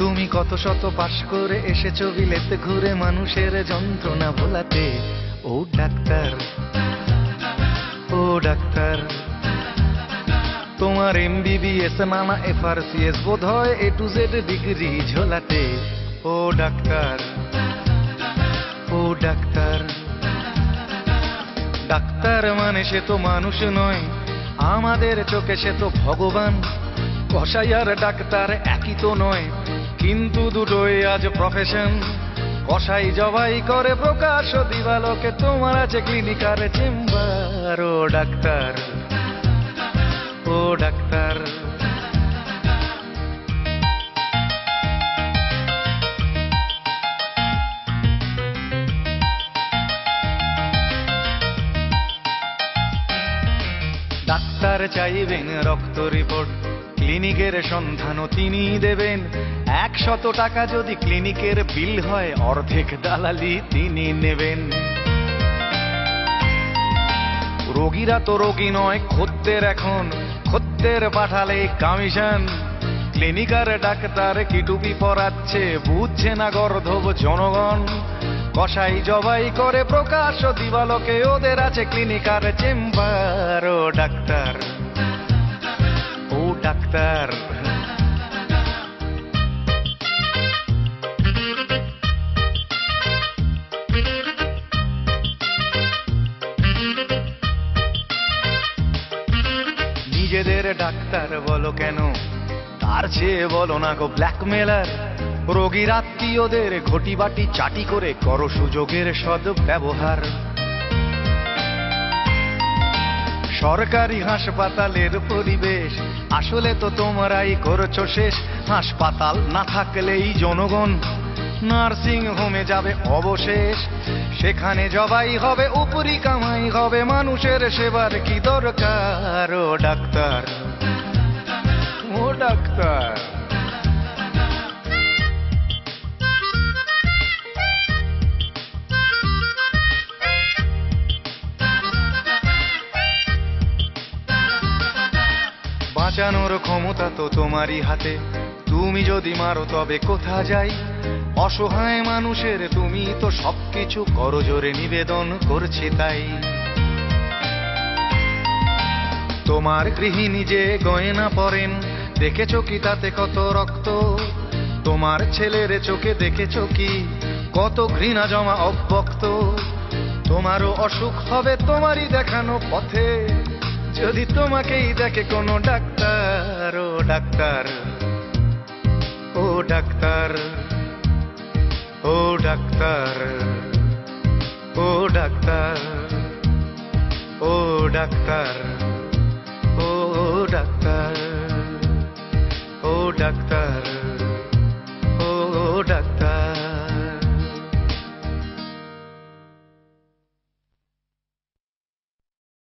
তুমি কত শত পাশ করে এসেছো বিলেতে ঘুরে মানুষের যন্ত্রণা ভোলাতে। ও ডাক্তার, ও ডাক্তার, তোমার MBBS নানা FRCS বোধ হয় A to Z ডিগ্রি ঝোলাতে। ও ডাক্তার, ও ডাক্তার, ডাক্তার মানে সে তো মানুষ নয়, আমাদের চোখে সে তো ভগবান। কসাই আর ডাক্তার একই তো নয়, কিন্তু দুটোই আজ প্রফেশন। কসাই জবাই করে প্রকাশ দিবালোকে, তোমার আছে ক্লিনিক আর চেম্বার। ও ডাক্তার, ও ডাক্তার, ডাক্তার চাইবেন রক্ত রিপোর্ট, ক্লিনিকের সন্ধানও তিনি দেবেন। 100 টাকা যদি ক্লিনিকের বিল হয়, অর্ধেক দালালি তিনি নেবেন। রোগীরা তো রোগী নয় খদ্দের, এখন খদ্দের পাঠালে কমিশন। ক্লিনিক আর ডাক্তার কি টুপি পরাচ্ছে, বুঝছে না গর্ধব জনগণ। কসাই জবাই করে প্রকাশ দিবালোকে, ওদের আছে ক্লিনিক আর চেম্বার। ও ডাক্তার, ও ডাক্তার, নিজেদের ডাক্তার বলো কেন, তার চেয়ে বলো না গো ব্ল্যাকমেলার। রোগীর আত্মীয়দের ঘটি বাটি চাটি করে করো সুযোগের সদ্ব্যবহার। সরকারি হাসপাতালের পরিবেশ আসলে তো তোমরাই করছো শেষ। হাসপাতাল না থাকলেই জনগণ নার্সিং হোমে যাবে অবশেষ। সেখানে জবাই হবে, উপরি কামাই হবে, মানুষের সেবার কি দরকার। ও ডাক্তার, ও ডাক্তার, বাঁচানোর ক্ষমতা তো তোমারই হাতে, তুমি যদি মারো তবে কোথা যাই। অসহায় মানুষের তুমি তো সবকিছু করজোরে নিবেদন করছে তাই। তোমার গৃহিণী যে গয়না পরেন, দেখেছো কি তাতে কত রক্ত? তোমার ছেলের চোখে দেখেছো কি কত ঘৃণা জমা অব্যক্ত? তোমারও অসুখ হবে তোমারই দেখানো পথে, যদি তোমাকেই দেখে কোনো ডাক্তার। ও ডাক্তার, ও ডাক্তার, ও ডাক্তার, ও ডাক্তার, ও ডাক্তার, ও ডাক্তার।